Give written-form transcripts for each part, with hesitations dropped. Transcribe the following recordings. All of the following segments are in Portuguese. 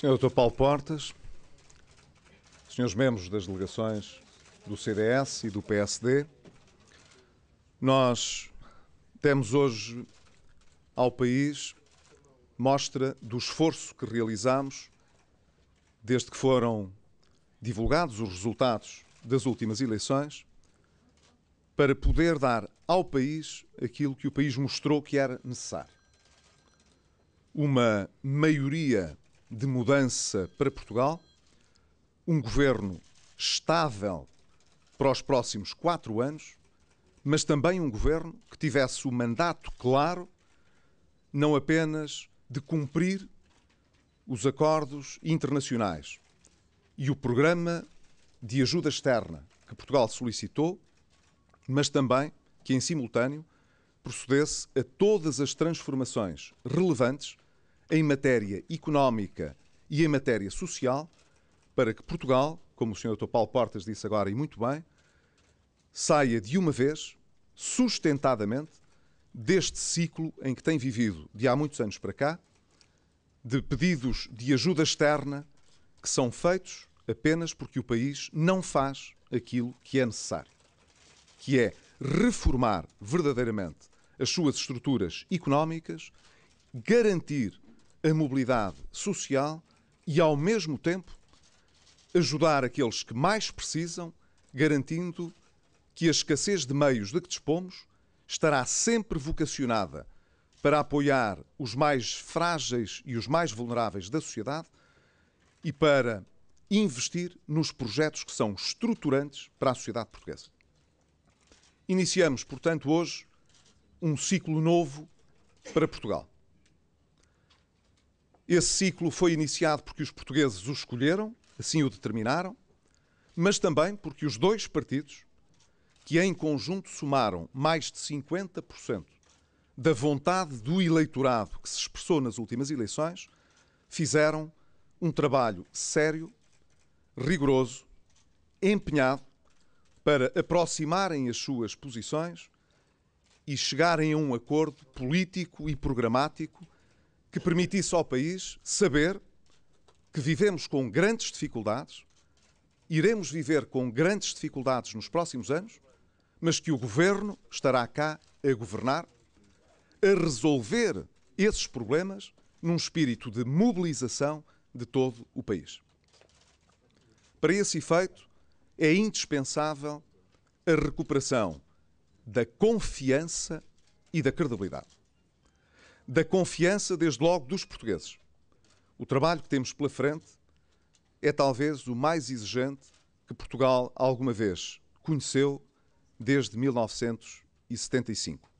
Senhor Dr. Paulo Portas, senhores membros das delegações do CDS e do PSD, nós temos hoje ao país mostra do esforço que realizamos desde que foram divulgados os resultados das últimas eleições para poder dar ao país aquilo que o país mostrou que era necessário. Uma maioria de mudança para Portugal, um governo estável para os próximos 4 anos, mas também um governo que tivesse o mandato claro, não apenas de cumprir os acordos internacionais e o programa de ajuda externa que Portugal solicitou, mas também que, em simultâneo, procedesse a todas as transformações relevantes em matéria económica e em matéria social, para que Portugal, como o Sr. Dr. Paulo Portas disse agora e muito bem, saia de uma vez, sustentadamente, deste ciclo em que tem vivido de há muitos anos para cá, de pedidos de ajuda externa que são feitos apenas porque o país não faz aquilo que é necessário, que é reformar verdadeiramente as suas estruturas económicas, garantir a mobilidade social e, ao mesmo tempo, ajudar aqueles que mais precisam, garantindo que a escassez de meios de que dispomos estará sempre vocacionada para apoiar os mais frágeis e os mais vulneráveis da sociedade e para investir nos projetos que são estruturantes para a sociedade portuguesa. Iniciamos, portanto, hoje um ciclo novo para Portugal. Esse ciclo foi iniciado porque os portugueses o escolheram, assim o determinaram, mas também porque os dois partidos, que em conjunto somaram mais de 50% da vontade do eleitorado que se expressou nas últimas eleições, fizeram um trabalho sério, rigoroso, empenhado para aproximarem as suas posições e chegarem a um acordo político e programático que permitisse ao país saber que vivemos com grandes dificuldades, iremos viver com grandes dificuldades nos próximos anos, mas que o governo estará cá a governar, a resolver esses problemas num espírito de mobilização de todo o país. Para esse efeito, é indispensável a recuperação da confiança e da credibilidade. Da confiança, desde logo, dos portugueses. O trabalho que temos pela frente é talvez o mais exigente que Portugal alguma vez conheceu desde 1975.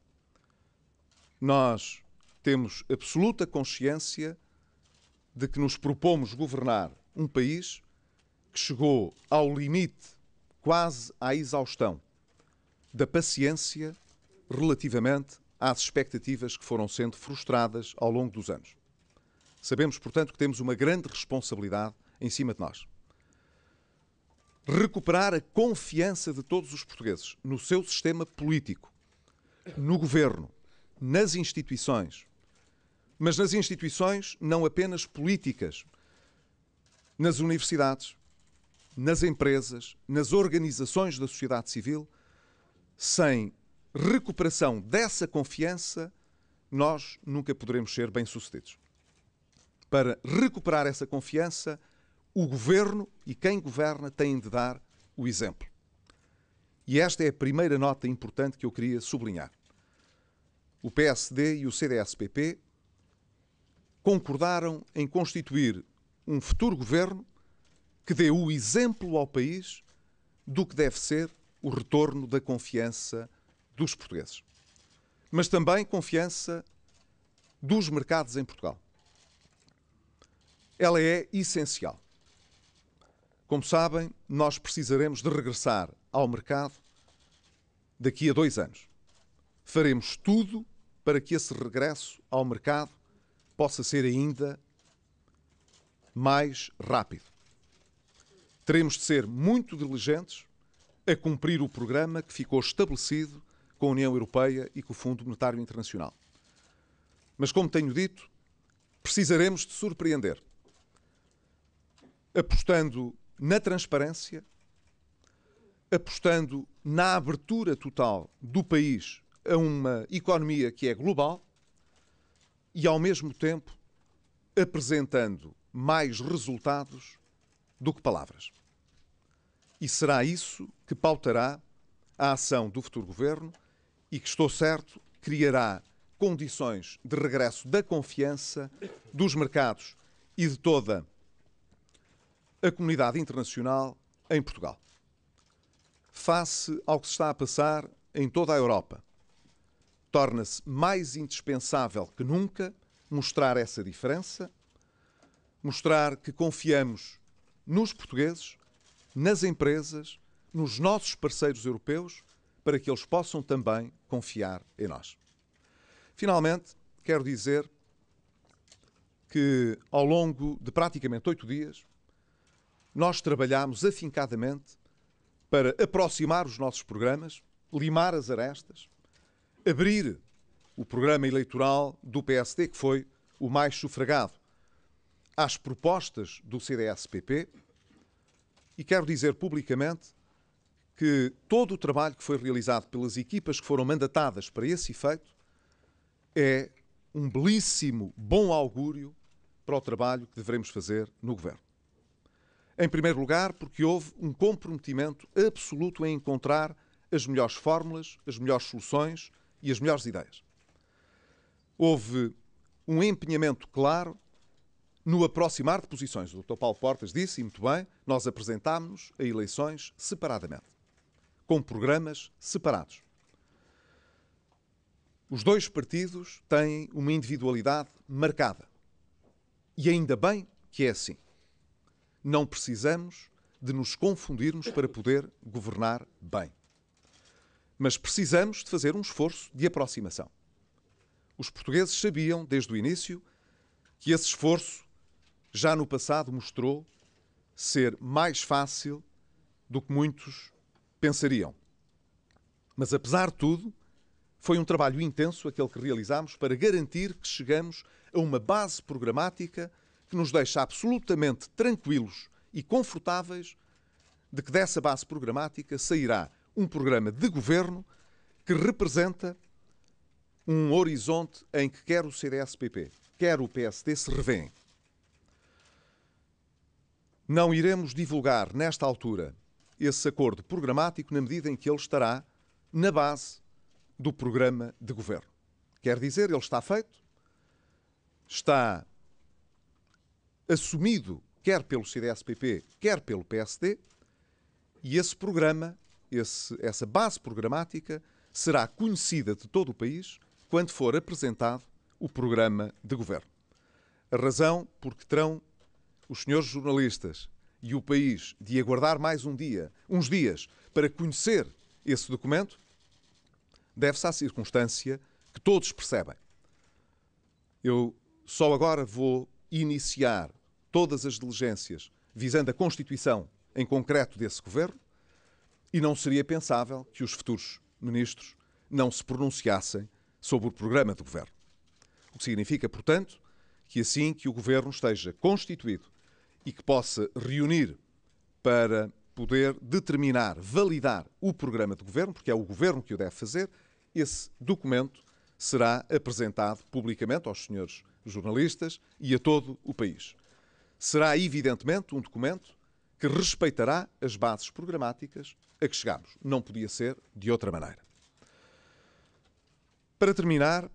Nós temos absoluta consciência de que nos propomos governar um país que chegou ao limite, quase à exaustão, da paciência relativamente às expectativas que foram sendo frustradas ao longo dos anos. Sabemos, portanto, que temos uma grande responsabilidade em cima de nós. Recuperar a confiança de todos os portugueses no seu sistema político, no governo, nas instituições, mas nas instituições não apenas políticas, nas universidades, nas empresas, nas organizações da sociedade civil. Sem recuperação dessa confiança, nós nunca poderemos ser bem-sucedidos. Para recuperar essa confiança, o governo e quem governa têm de dar o exemplo. E esta é a primeira nota importante que eu queria sublinhar. O PSD e o CDS-PP concordaram em constituir um futuro governo que dê o exemplo ao país do que deve ser o retorno da confiança dos portugueses. Mas também confiança dos mercados em Portugal. Ela é essencial. Como sabem, nós precisaremos de regressar ao mercado daqui a 2 anos. Faremos tudo para que esse regresso ao mercado possa ser ainda mais rápido. Teremos de ser muito diligentes a cumprir o programa que ficou estabelecido com a União Europeia e com o Fundo Monetário Internacional. Mas, como tenho dito, precisaremos de surpreender. apostando na transparência, apostando na abertura total do país a uma economia que é global e, ao mesmo tempo, apresentando mais resultados do que palavras. E será isso que pautará a ação do futuro governo e que, estou certo, criará condições de regresso da confiança dos mercados e de toda a comunidade internacional em Portugal. Face ao que se está a passar em toda a Europa, torna-se mais indispensável que nunca mostrar essa diferença, mostrar que confiamos nos portugueses, nas empresas, nos nossos parceiros europeus, para que eles possam também confiar em nós. Finalmente, quero dizer que ao longo de praticamente 8 dias, nós trabalhámos afincadamente para aproximar os nossos programas, limar as arestas, abrir o programa eleitoral do PSD, que foi o mais sufragado, às propostas do CDS-PP, e quero dizer publicamente que todo o trabalho que foi realizado pelas equipas que foram mandatadas para esse efeito é um belíssimo bom augúrio para o trabalho que devemos fazer no Governo. Em primeiro lugar, porque houve um comprometimento absoluto em encontrar as melhores fórmulas, as melhores soluções e as melhores ideias. Houve um empenhamento claro no aproximar de posições. O Dr. Paulo Portas disse, e muito bem, nós apresentámos-nos a eleições separadamente, com programas separados. Os dois partidos têm uma individualidade marcada. E ainda bem que é assim. Não precisamos de nos confundirmos para poder governar bem. Mas precisamos de fazer um esforço de aproximação. Os portugueses sabiam, desde o início, que esse esforço, já no passado, mostrou ser mais fácil do que muitos pensariam. Mas, apesar de tudo, foi um trabalho intenso aquele que realizámos para garantir que chegamos a uma base programática que nos deixa absolutamente tranquilos e confortáveis de que dessa base programática sairá um programa de governo que representa um horizonte em que quer o CDS-PP, quer o PSD se revêem. Não iremos divulgar, nesta altura, esse acordo programático na medida em que ele estará na base do programa de governo. Quer dizer, ele está feito, está assumido quer pelo CDS-PP, quer pelo PSD, e esse programa, essa base programática, será conhecida de todo o país quando for apresentado o programa de governo. A razão porque terão os senhores jornalistas e o país de aguardar mais uns dias, para conhecer esse documento, deve-se à circunstância que todos percebem. Eu só agora vou iniciar todas as diligências visando a constituição em concreto desse governo e não seria pensável que os futuros ministros não se pronunciassem sobre o programa de governo. O que significa, portanto, que assim que o governo esteja constituído e que possa reunir para poder determinar, validar o programa de governo, porque é o governo que o deve fazer, esse documento será apresentado publicamente aos senhores jornalistas e a todo o país. Será, evidentemente, um documento que respeitará as bases programáticas a que chegamos. Não podia ser de outra maneira. Para terminar,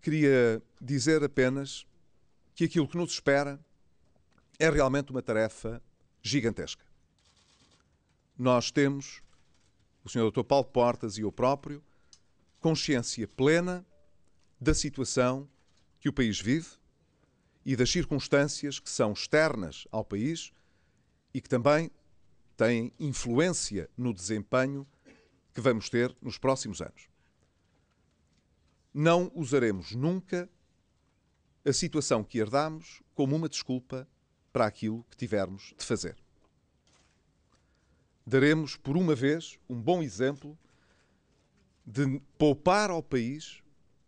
queria dizer apenas que aquilo que nos espera é realmente uma tarefa gigantesca. Nós temos, o Sr. Dr. Paulo Portas e eu próprio, consciência plena da situação que o país vive e das circunstâncias que são externas ao país e que também têm influência no desempenho que vamos ter nos próximos anos. Não usaremos nunca a situação que herdamos como uma desculpa para aquilo que tivermos de fazer. Daremos, por uma vez, um bom exemplo de poupar ao país,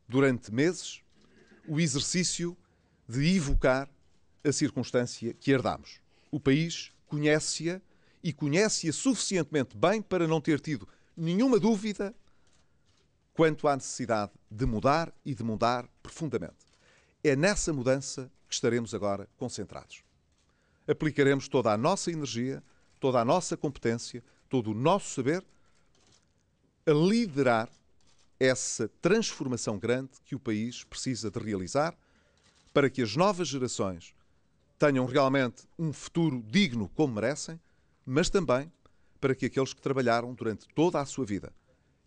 durante meses, o exercício de evocar a circunstância que herdamos. O país conhece-a e conhece-a suficientemente bem para não ter tido nenhuma dúvida quanto à necessidade de mudar e de mudar profundamente. É nessa mudança que estaremos agora concentrados. Aplicaremos toda a nossa energia, toda a nossa competência, todo o nosso saber a liderar essa transformação grande que o país precisa de realizar para que as novas gerações tenham realmente um futuro digno como merecem, mas também para que aqueles que trabalharam durante toda a sua vida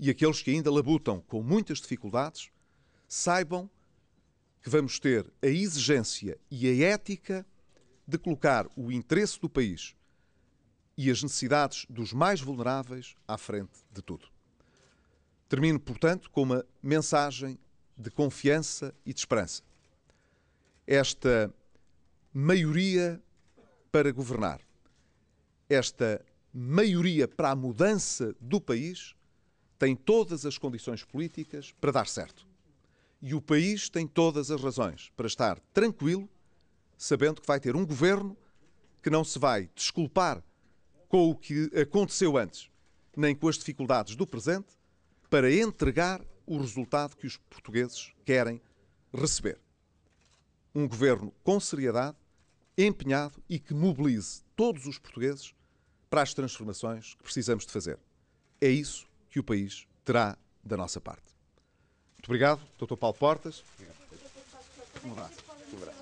e aqueles que ainda labutam com muitas dificuldades saibam que vamos ter a exigência e a ética de colocar o interesse do país e as necessidades dos mais vulneráveis à frente de tudo. Termino, portanto, com uma mensagem de confiança e de esperança. Esta maioria para governar, esta maioria para a mudança do país, tem todas as condições políticas para dar certo. E o país tem todas as razões para estar tranquilo, sabendo que vai ter um governo que não se vai desculpar com o que aconteceu antes, nem com as dificuldades do presente, para entregar o resultado que os portugueses querem receber. Um governo com seriedade, empenhado e que mobilize todos os portugueses para as transformações que precisamos de fazer. É isso que o país terá da nossa parte. Muito obrigado, Dr. Paulo Portas. Um abraço.